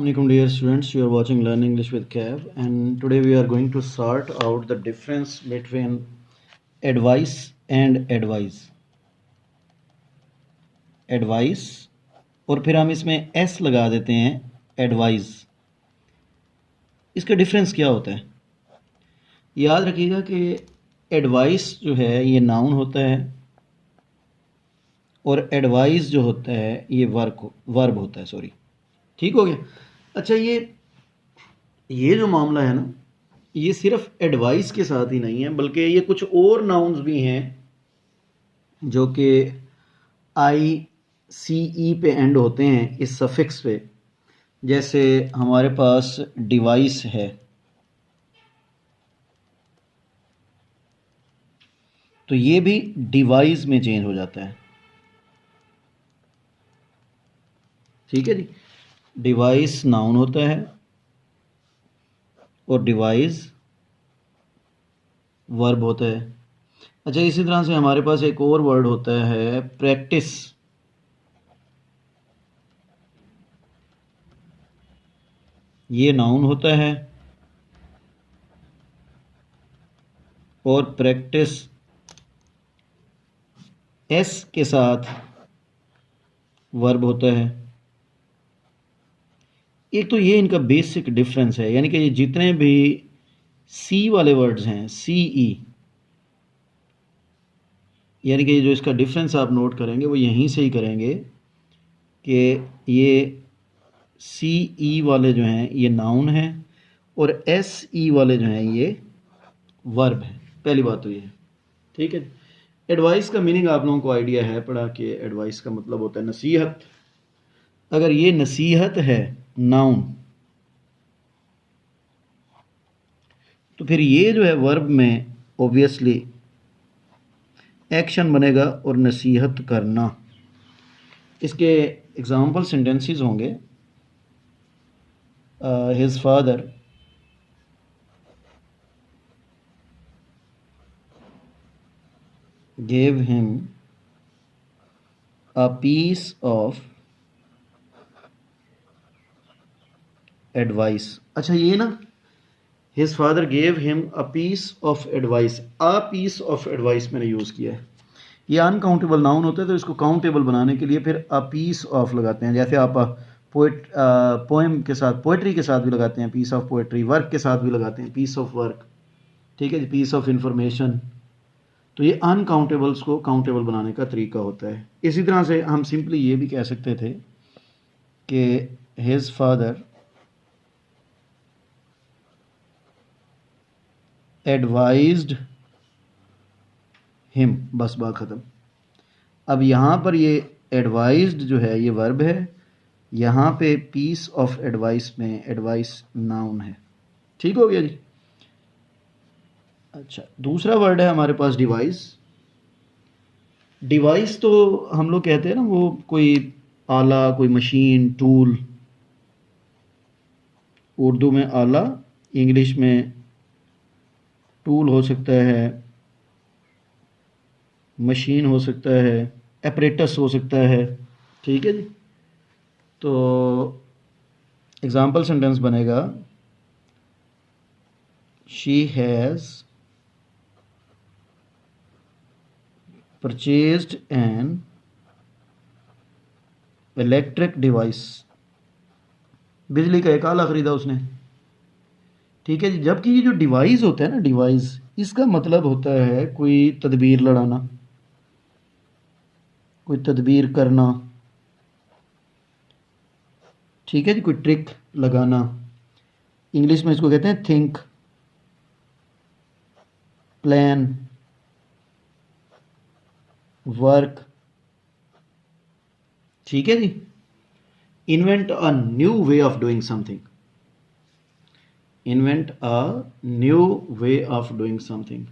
Assalamualaikum dear students, you are watching Learn English with Kev, and today we are going to sort out the difference between advice and advise. Advice और फिर हम इसमें s लगा देते हैं advise. इसका difference क्या होता है? याद रखिएगा कि advice जो है ये नाउन होता है और advise जो होता है ये वर्ब होता है. सॉरी, ठीक हो गया. अच्छा, ये जो मामला है ना, ये सिर्फ एडवाइस के साथ ही नहीं है, बल्कि ये कुछ और नाउन्स भी हैं जो कि ICE पे एंड होते हैं, इस सफिक्स पे. जैसे हमारे पास डिवाइस है, तो ये भी डिवाइस में चेंज हो जाता है. ठीक है जी, डिवाइस नाउन होता है और डिवाइस वर्ब होता है. अच्छा, इसी तरह से हमारे पास एक और वर्ड होता है प्रैक्टिस. ये नाउन होता है और प्रैक्टिस एस के साथ वर्ब होता है. एक तो ये इनका बेसिक डिफरेंस है, यानी कि ये जितने भी सी वाले वर्ड्स हैं, CE, यानी कि जो इसका डिफरेंस आप नोट करेंगे वो यहीं से ही करेंगे कि ये CE वाले जो हैं ये नाउन हैं और SE वाले जो हैं ये वर्ब है. पहली बात तो ये है. ठीक है. एडवाइस का मीनिंग आप लोगों को आइडिया है पढ़ा कि एडवाइस का मतलब होता है नसीहत. अगर ये नसीहत है नाउन, तो फिर ये जो है वर्ब में ऑब्वियसली एक्शन बनेगा और नसीहत करना. इसके एग्जाम्पल सेंटेंसेस होंगे. His father gave him a piece of advice. अच्छा, ये ना his father gave him a piece of advice, a piece of advice मैंने यूज़ किया है. ये अनकाउंटेबल नाउन होता है, तो इसको काउंटेबल बनाने के लिए फिर a piece of लगाते हैं. जैसे आप पोएम के साथ, पोएट्री के साथ भी लगाते हैं piece of poetry, वर्क के साथ भी लगाते हैं piece of work. ठीक है जी, piece of information. तो ये अनकाउंटेबल्स को काउंटेबल बनाने का तरीका होता है. इसी तरह से हम सिंपली ये भी कह सकते थे कि हिज फादर एडवाइज्ड हिम. बस बात ख़त्म. अब यहाँ पर ये एडवाइज्ड जो है ये वर्ब है, यहाँ पे पीस ऑफ एडवाइस में एडवाइस नाउन है. ठीक हो गया जी. अच्छा, दूसरा वर्ड है हमारे पास डिवाइस. डिवाइस तो हम लोग कहते हैं ना, वो कोई आला, कोई मशीन, टूल. उर्दू में आला, इंग्लिश में टूल हो सकता है, मशीन हो सकता है, एपरेटस हो सकता है. ठीक है जी. तो एग्जाम्पल सेंटेंस बनेगा she has purchased an electric device. बिजली का एक आला ख़रीदा उसने. ठीक है जी. जबकि ये जो डिवाइस होता है ना, डिवाइस, इसका मतलब होता है कोई तदबीर लड़ाना, कोई तदबीर करना. ठीक है जी, कोई ट्रिक लगाना. इंग्लिश में इसको कहते हैं थिंक, प्लान, वर्क. ठीक है जी. Invent a new way of doing something. Invent a new way of doing something.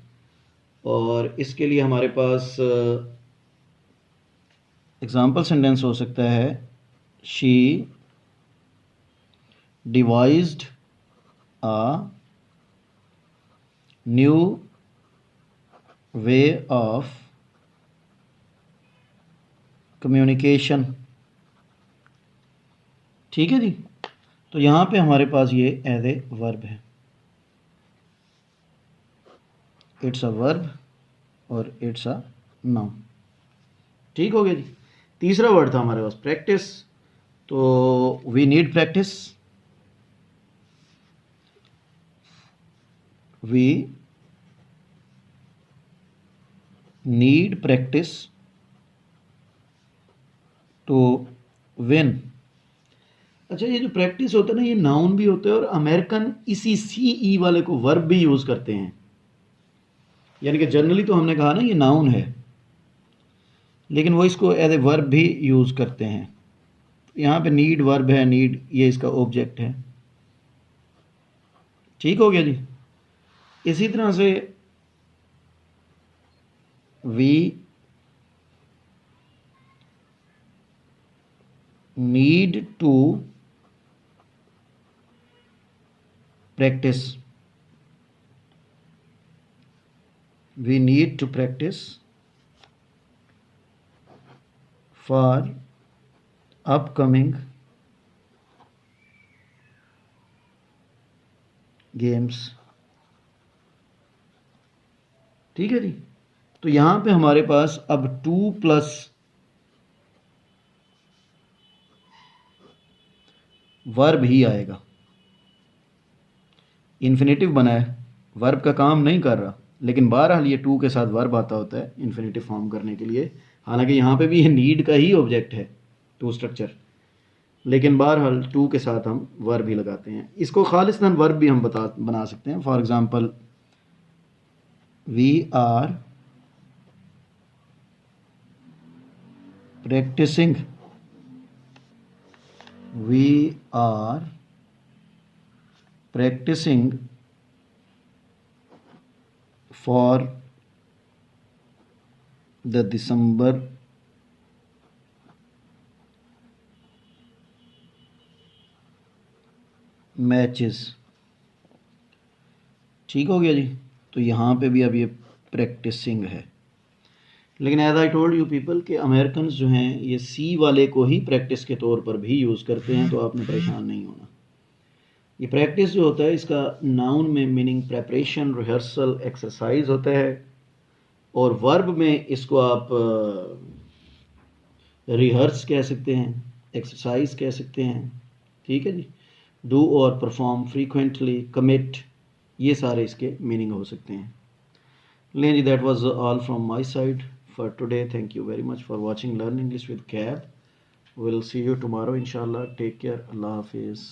और इसके लिए हमारे पास एग्जाम्पल सेंटेंस हो सकता है she devised a new way of communication. ठीक है जी. तो यहाँ पे हमारे पास ये एज ए वर्ब है, इट्स अ वर्ब और इट्स अ नाउन। ठीक हो गया जी। तीसरा वर्ड था हमारे पास प्रैक्टिस, तो we need practice, we need practice to win. अच्छा, ये जो प्रैक्टिस होता है ना, ये नाउन भी होता है और अमेरिकन इसी सी ई वाले को वर्ब भी यूज करते हैं। यानी कि जनरली तो हमने कहा ना ये नाउन है, लेकिन वो इसको एज ए वर्ब भी यूज करते हैं। यहाँ पे नीड वर्ब है, नीड ये इसका ऑब्जेक्ट है। ठीक हो गया जी। इसी तरह से we need to practise, we need to practice for upcoming games। ठीक है जी। तो यहां पे हमारे पास अब 2 प्लस वर्ब ही आएगा। इन्फिनेटिव बना है, वर्ब का काम नहीं कर रहा, लेकिन बहरहाल ये 2 के साथ वर्ब आता होता है इन्फिनेटिव फॉर्म करने के लिए। हालांकि यहाँ पे भी ये नीड का ही ऑब्जेक्ट है, टू स्ट्रक्चर, लेकिन बहरहाल 2 के साथ हम वर्ब ही लगाते हैं। इसको खालिस्तान वर्ब भी हम बना सकते हैं। For example, we are practising, we are practising for the December matches. ठीक हो गया जी। तो यहाँ पे भी अब ये प्रैक्टिसिंग है, लेकिन as I told you people कि अमेरिकन जो हैं ये सी वाले को ही प्रैक्टिस के तौर पर भी यूज़ करते हैं, तो आपने परेशान नहीं होना। ये प्रैक्टिस जो होता है इसका नाउन में मीनिंग प्रेपरेशन, रिहर्सल, एक्सरसाइज होता है, और वर्ब में इसको आप रिहर्स कह सकते हैं, एक्सरसाइज कह सकते हैं। ठीक है जी। डू और परफॉर्म, फ्रीक्वेंटली, कमिट, ये सारे इसके मीनिंग हो सकते हैं। लें जी, that was all from my side for today. Thank you very much for watching learn English with cab. Will see you tomorrow इंशाल्लाह। Take care. अल्लाह हाफिज़।